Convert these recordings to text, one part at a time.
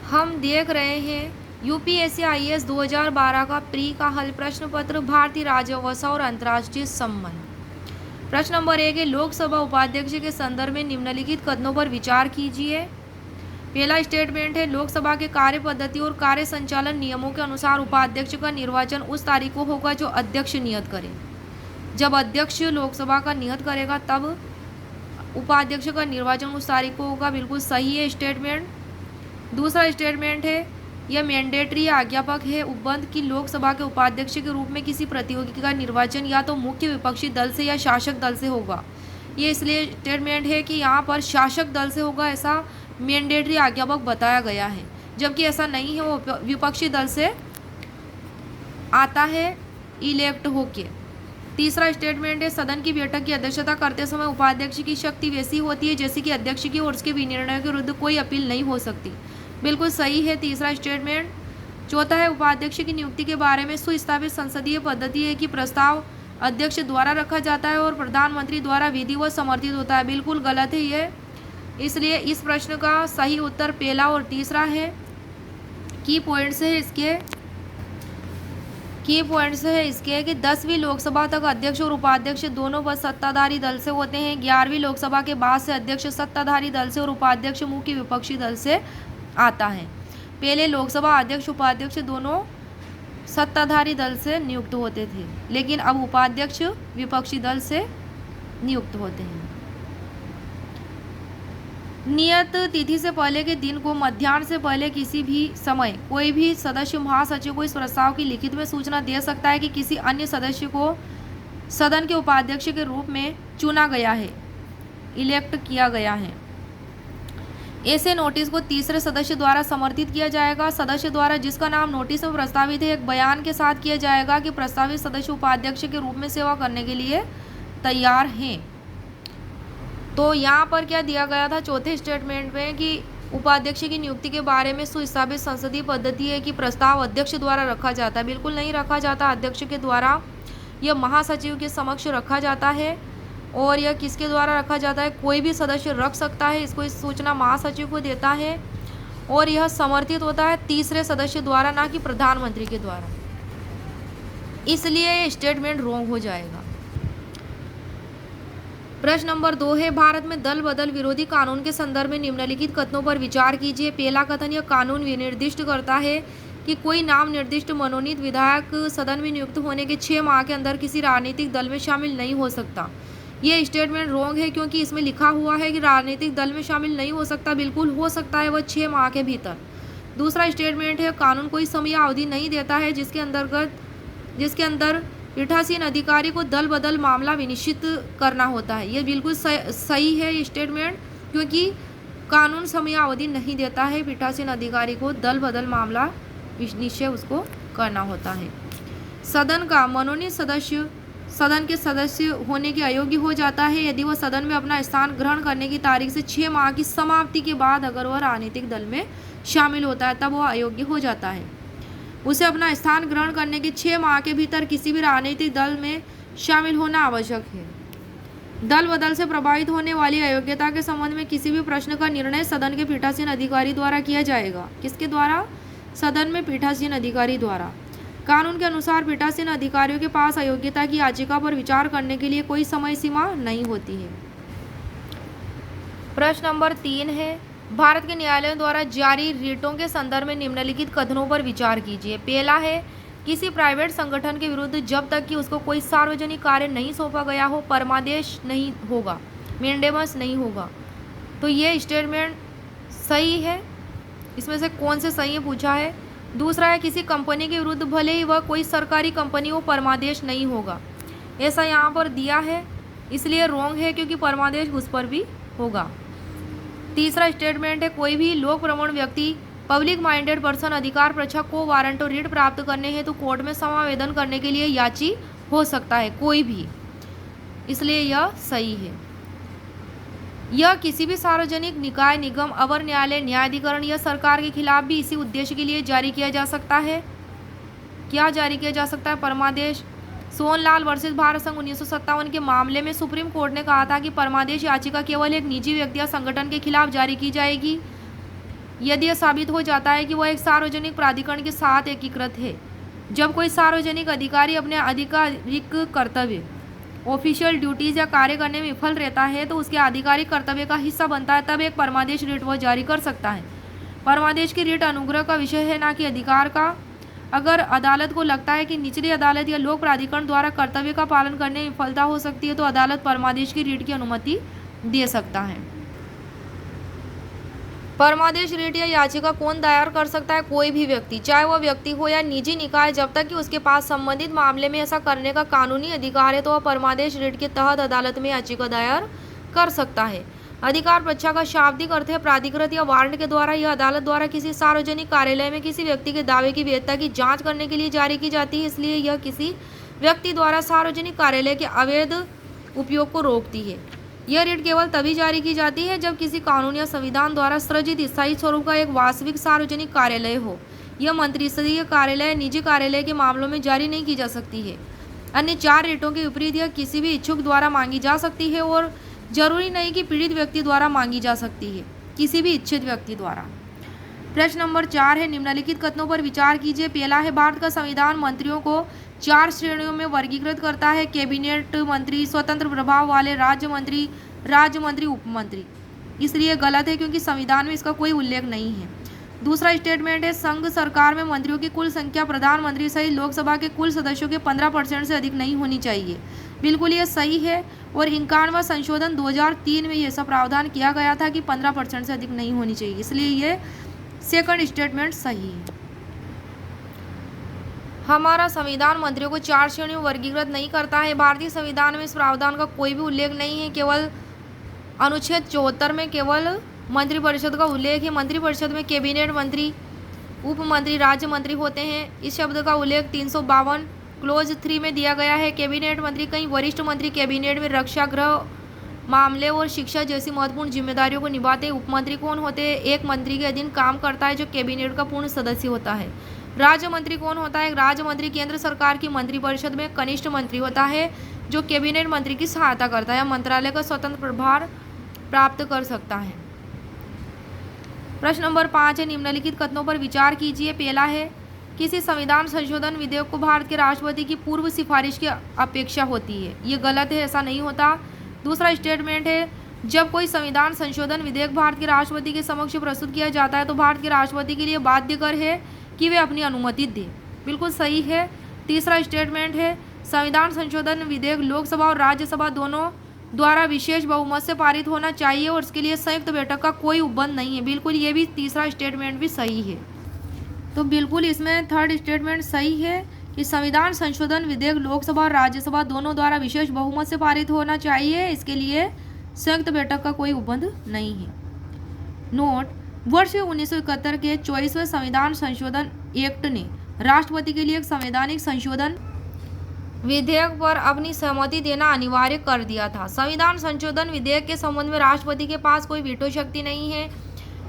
हम देख रहे हैं यूपीएससी आईएएस 2012 का प्री का हल प्रश्न पत्र भारतीय राजव्यवस्था और अंतर्राष्ट्रीय संबंध। प्रश्न नंबर 1 है, लोकसभा उपाध्यक्ष के संदर्भ में निम्नलिखित कथनों पर विचार कीजिए। पहला स्टेटमेंट है, लोकसभा के कार्य पद्धति और कार्य संचालन नियमों के अनुसार उपाध्यक्ष का निर्वाचन उस तारीख को होगा जो अध्यक्ष नियत करे। जब अध्यक्ष लोकसभा का नियत करेगा तब उपाध्यक्ष का निर्वाचन उस तारीख को होगा। बिल्कुल सही है स्टेटमेंट। दूसरा स्टेटमेंट है, यह मैंडेटरी आज्ञापक है उपबंध की लोकसभा के उपाध्यक्ष के रूप में किसी प्रतियोगी का निर्वाचन या तो मुख्य विपक्षी दल से या शासक दल से होगा। ये इसलिए स्टेटमेंट है कि यहाँ पर शासक दल से होगा, ऐसा मैंडेटरी आज्ञापक बताया गया है, जबकि ऐसा नहीं है, वो विपक्षी दल से आता है इलेक्ट होके। तीसरा स्टेटमेंट है, सदन की बैठक की अध्यक्षता करते समय उपाध्यक्ष की शक्ति वैसी होती है जैसे कि अध्यक्ष की और उसके विनिर्णय के विरुद्ध कोई अपील नहीं हो सकती। बिल्कुल सही है तीसरा स्टेटमेंट। चौथा है, उपाध्यक्ष की नियुक्ति के बारे में सुस्थापित संसदीय पद्धति है कि प्रस्ताव अध्यक्ष द्वारा रखा जाता है और प्रधानमंत्री द्वारा विधिवत समर्थित होता है। बिल्कुल गलत है ये, इसलिए इस प्रश्न का सही उत्तर पहला और तीसरा है। की पॉइंट्स है इसके कि 10वीं लोकसभा तक अध्यक्ष और उपाध्यक्ष दोनों पद सत्ताधारी दल से होते हैं। 11वीं लोकसभा के बाद से अध्यक्ष सत्ताधारी दल से और उपाध्यक्ष मुख्य विपक्षी दल से आता है। पहले लोकसभा अध्यक्ष उपाध्यक्ष दोनों सत्ताधारी दल से नियुक्त होते थे, लेकिन अब उपाध्यक्ष विपक्षी दल से नियुक्त होते हैं। नियत तिथि से पहले के दिन को मध्याह्न से पहले किसी भी समय कोई भी सदस्य महासचिव को इस प्रस्ताव की लिखित में सूचना दे सकता है कि किसी अन्य सदस्य को सदन के उपाध्यक्ष के रूप में चुना गया है, इलेक्ट किया गया है। ऐसे नोटिस को तीसरे सदस्य द्वारा समर्थित किया जाएगा। सदस्य द्वारा जिसका नाम नोटिस में प्रस्तावित है एक बयान के साथ किया जाएगा कि प्रस्तावित सदस्य उपाध्यक्ष के रूप में सेवा करने के लिए तैयार हैं। तो यहाँ पर क्या दिया गया था चौथे स्टेटमेंट में कि उपाध्यक्ष की नियुक्ति के बारे में सुस्थापित संसदीय पद्धति है कि प्रस्ताव अध्यक्ष द्वारा रखा जाता है। बिल्कुल नहीं रखा जाता, अध्यक्ष के द्वारा यह महासचिव के समक्ष रखा जाता है। और यह किसके द्वारा रखा जाता है, कोई भी सदस्य रख सकता है, इसको इस सूचना महासचिव को देता है। और यह समर्थित होता है तीसरे सदस्य द्वारा, ना कि प्रधानमंत्री के द्वारा, इसलिए ये स्टेटमेंट रॉन्ग हो जाएगा। प्रश्न नंबर 2 है, भारत में दल बदल विरोधी कानून के संदर्भ में निम्नलिखित कथनों पर विचार कीजिए। पहला कथन, यह कानून विनिर्दिष्ट करता है कि कोई नाम निर्दिष्ट मनोनीत विधायक सदन में नियुक्त होने के 6 माह के अंदर किसी राजनीतिक दल में शामिल नहीं हो सकता। ये स्टेटमेंट रॉन्ग है क्योंकि इसमें लिखा हुआ है कि राजनीतिक दल में शामिल नहीं हो सकता। बिल्कुल हो सकता है, वह 6 माह के भीतर। दूसरा स्टेटमेंट है, कानून कोई समय अवधि नहीं देता है जिसके अंदर पीठासीन अधिकारी को दल बदल मामला विनिश्चित करना होता है। ये बिल्कुल सही है ये स्टेटमेंट, क्योंकि कानून समय अवधि नहीं देता है, पीठासीन अधिकारी को दल बदल मामला निश्चय उसको करना होता है। सदन का मनोनीत सदस्य सदन के सदस्य होने के अयोग्य हो जाता है यदि वह सदन में अपना स्थान ग्रहण करने की तारीख से 6 माह की समाप्ति के बाद अगर वह राजनीतिक दल में शामिल होता है तब वह अयोग्य हो जाता है। उसे अपना स्थान ग्रहण करने के 6 माह के भीतर किसी भी राजनीतिक दल में शामिल होना आवश्यक है। दल बदल से प्रभावित होने वाली अयोग्यता के संबंध में किसी भी प्रश्न का निर्णय सदन के पीठासीन अधिकारी द्वारा किया जाएगा। किसके द्वारा? सदन में पीठासीन अधिकारी द्वारा। कानून के अनुसार पीठासीन अधिकारियों के पास अयोग्यता की याचिका पर विचार करने के लिए कोई समय सीमा नहीं होती है। प्रश्न नंबर 3 है, भारत के न्यायालयों द्वारा जारी रिटों के संदर्भ में निम्नलिखित कथनों पर विचार कीजिए। पहला है, किसी प्राइवेट संगठन के विरुद्ध जब तक कि उसको कोई सार्वजनिक कार्य नहीं सौंपा गया हो परमादेश नहीं होगा, मेंडेमस नहीं होगा। तो ये स्टेटमेंट सही है। इसमें से कौन से सही है पूछा है। दूसरा है, किसी कंपनी के विरुद्ध भले ही वह कोई सरकारी कंपनी हो परमादेश नहीं होगा, ऐसा यहाँ पर दिया है, इसलिए रॉन्ग है क्योंकि परमादेश उस पर भी होगा। तीसरा स्टेटमेंट है, कोई भी लोक प्रवण व्यक्ति पब्लिक माइंडेड पर्सन अधिकार परीक्षक को वारंट और रिट प्राप्त करने हेतु तो कोर्ट में समावेदन करने के लिए याची हो सकता है, कोई भी, इसलिए यह सही है। यह किसी भी सार्वजनिक निकाय, निगम, अवर न्यायालय, न्यायाधिकरण या सरकार के खिलाफ भी इसी उद्देश्य के लिए जारी किया जा सकता है। क्या जारी किया जा सकता है? परमादेश। सोनलाल वर्सेस भारत संघ 1957 के मामले में सुप्रीम कोर्ट ने कहा था कि परमादेश याचिका केवल एक निजी व्यक्ति या संगठन के खिलाफ जारी की जाएगी यदि यह साबित हो जाता है कि वह एक सार्वजनिक प्राधिकरण के साथ एकीकृत है। जब कोई सार्वजनिक अधिकारी अपने आधिकारिक कर्तव्य, ऑफिशियल ड्यूटीज या कार्य करने में विफल रहता है तो उसके आधिकारिक कर्तव्य का हिस्सा बनता है, तब एक परमादेश रिट वह जारी कर सकता है। परमादेश की रिट अनुग्रह का विषय है, ना कि अधिकार का। अगर अदालत को लगता है कि निचली अदालत या लोक प्राधिकरण द्वारा कर्तव्य का पालन करने में विफलता हो सकती है तो अदालत परमादेश की रिट की अनुमति दे सकता है। परमादेश रिट या याचिका कौन दायर कर सकता है? कोई भी व्यक्ति, चाहे वह व्यक्ति हो या निजी निकाय, जब तक कि उसके पास संबंधित मामले में ऐसा करने का कानूनी अधिकार है तो वह परमादेश रिट के तहत अदालत में याचिका दायर कर सकता है। अधिकार प्रच्छा का शाब्दिक अर्थ है प्राधिकृत या वारंट के द्वारा। यह अदालत द्वारा किसी सार्वजनिक कार्यालय में किसी व्यक्ति के दावे की वैधता की जांच करने के लिए जारी की जाती है, इसलिए यह किसी व्यक्ति द्वारा सार्वजनिक कार्यालय के अवैध उपयोग को रोकती है। यह रिट केवल तभी जारी की जाती है जब किसी कानून या संविधान द्वारा सृजित स्थायी स्वरूप का एक वास्तविक सार्वजनिक कार्यालय हो। यह मंत्रिस्तरीय कार्यालय, निजी कार्यालय के मामलों में जारी नहीं की जा सकती है। अन्य 4 रिटों के विपरीत यह किसी भी इच्छुक द्वारा मांगी जा सकती है और जरूरी नहीं कि पीड़ित व्यक्ति द्वारा मांगी जा सकती है, किसी भी इच्छित व्यक्ति द्वारा। प्रश्न नंबर 4 है, निम्नलिखित कथनों पर विचार कीजिए। पहला है, भारत का संविधान मंत्रियों को 4 श्रेणियों में वर्गीकृत करता है। कैबिनेट मंत्री, स्वतंत्र प्रभाव वाले राज्य मंत्री, उपमंत्री। इसलिए गलत है क्योंकि संविधान में इसका कोई उल्लेख नहीं है। दूसरा स्टेटमेंट है, संघ सरकार में मंत्रियों की कुल संख्या प्रधानमंत्री सहित लोकसभा के कुल सदस्यों के 15% से अधिक नहीं होनी चाहिए। बिल्कुल ये सही है। और 51वां संशोधन 2003 में ये ऐसा प्रावधान किया गया था कि 15% से अधिक नहीं होनी चाहिए, इसलिए ये सेकंड स्टेटमेंट सही है। हमारा संविधान मंत्रियों को 4 श्रेणियों में वर्गीकृत नहीं करता है। भारतीय संविधान में इस प्रावधान का कोई भी उल्लेख नहीं है। केवल अनुच्छेद 74 में केवल मंत्रिपरिषद का उल्लेख है। मंत्रिपरिषद में कैबिनेट मंत्री, उप मंत्री, राज्य मंत्री होते हैं। इस शब्द का उल्लेख 352 क्लोज 3 में दिया गया है। कैबिनेट मंत्री कई वरिष्ठ मंत्री कैबिनेट में रक्षा, गृह मामले और शिक्षा जैसी महत्वपूर्ण जिम्मेदारियों को निभाते हैं। उपमंत्री कौन होते हैं? एक मंत्री के अधीन काम करता है जो कैबिनेट का पूर्ण सदस्य होता है। राज्य मंत्री कौन होता है? राज्य मंत्री केंद्र सरकार की मंत्रिपरिषद में कनिष्ठ मंत्री होता है जो कैबिनेट मंत्री की सहायता करता है या मंत्रालय का स्वतंत्र प्रभार प्राप्त कर सकता है। प्रश्न नंबर 5 है, निम्नलिखित कथनों पर विचार कीजिए। पहला है, किसी संविधान संशोधन विधेयक को भारत के राष्ट्रपति की पूर्व सिफारिश की अपेक्षा होती है। ये गलत है, ऐसा नहीं होता। दूसरा स्टेटमेंट है, जब कोई संविधान संशोधन विधेयक भारत के राष्ट्रपति के समक्ष प्रस्तुत किया जाता है तो भारत के राष्ट्रपति के लिए बाध्यकर है कि वे अपनी अनुमति दें। बिल्कुल सही है। तीसरा स्टेटमेंट है, संविधान संशोधन विधेयक लोकसभा और राज्यसभा दोनों द्वारा विशेष बहुमत से पारित होना चाहिए और इसके लिए संयुक्त बैठक का कोई उपबंध नहीं है। बिल्कुल ये भी तीसरा स्टेटमेंट भी सही है। तो बिल्कुल इसमें थर्ड स्टेटमेंट सही है कि संविधान संशोधन विधेयक लोकसभा और राज्यसभा दोनों द्वारा विशेष बहुमत से पारित होना चाहिए, इसके लिए संयुक्त बैठक का कोई उपबंध नहीं है। नोट, वर्ष 1971 के 24वें संविधान संशोधन एक्ट ने राष्ट्रपति के लिए एक संवैधानिक संशोधन विधेयक पर अपनी सहमति देना अनिवार्य कर दिया था। संविधान संशोधन विधेयक के संबंध में राष्ट्रपति के पास कोई वीटो शक्ति नहीं है।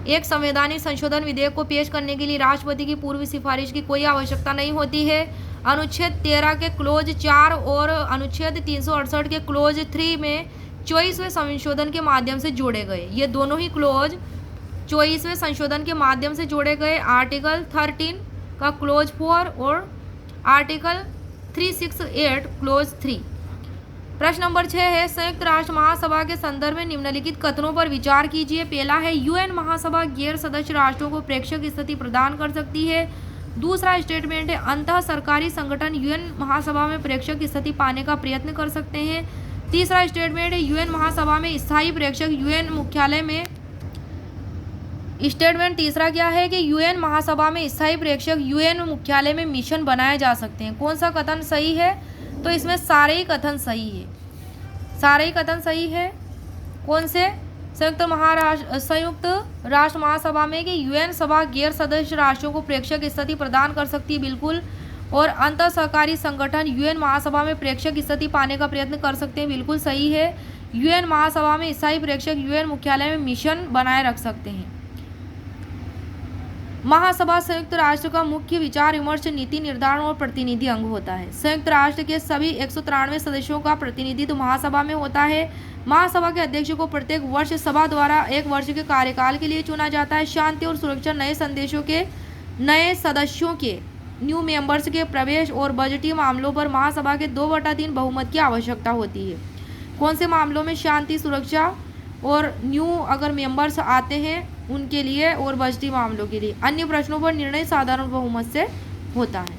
एक संवैधानिक संशोधन विधेयक को पेश करने के लिए राष्ट्रपति की पूर्व सिफारिश की कोई आवश्यकता नहीं होती है। अनुच्छेद 13 के क्लोज 4 और अनुच्छेद 368 के क्लोज 3 में 24वें संशोधन के माध्यम से जोड़े गए। ये दोनों ही क्लोज 24वें संशोधन के माध्यम से जोड़े गए। आर्टिकल 13 का क्लोज 4 और आर्टिकल 368 क्लोज 3। प्रश्न नंबर 6 है, संयुक्त राष्ट्र महासभा के संदर्भ में निम्नलिखित कथनों पर विचार कीजिए। पहला है, यूएन महासभा गैर सदस्य राष्ट्रों को प्रेक्षक स्थिति प्रदान कर सकती है। दूसरा स्टेटमेंट है, अंतः सरकारी संगठन यूएन महासभा में प्रेक्षक स्थिति पाने का प्रयत्न कर सकते हैं। तीसरा स्टेटमेंट है, यूएन महासभा में स्थायी प्रेक्षक यूएन मुख्यालय में। स्टेटमेंट तीसरा क्या है कि यूएन महासभा में स्थायी प्रेक्षक यूएन मुख्यालय में मिशन बनाए जा सकते हैं। कौन सा कथन सही है? तो इसमें सारे ही कथन सही है। सारे ही कथन सही है। कौन से? संयुक्त राष्ट्र महासभा में कि यूएन सभा गैर सदस्य राष्ट्रों को प्रेक्षक स्थिति प्रदान कर सकती है, बिल्कुल। और अंतर सरकारी संगठन यूएन महासभा में प्रेक्षक स्थिति पाने का प्रयत्न कर सकते हैं, बिल्कुल सही है। यूएन महासभा में स्थायी प्रेक्षक यूएन मुख्यालय में मिशन बनाए रख सकते हैं। महासभा संयुक्त राष्ट्र का मुख्य विचार विमर्श, नीति निर्धारण और प्रतिनिधि अंग होता है। संयुक्त राष्ट्र के सभी 193 सदस्यों का प्रतिनिधित्व महासभा में होता है। महासभा के अध्यक्ष को प्रत्येक वर्ष सभा द्वारा 1 वर्ष के कार्यकाल के लिए चुना जाता है। शांति और सुरक्षा, नए सदस्यों के न्यू मेंबर्स के प्रवेश और बजटीय मामलों पर महासभा के 2/3 बहुमत की आवश्यकता होती है। कौन से मामलों में? शांति, सुरक्षा और न्यू अगर मेंबर्स आते हैं उनके लिए और बजटीय मामलों के लिए। अन्य प्रश्नों पर निर्णय साधारण बहुमत से होता है।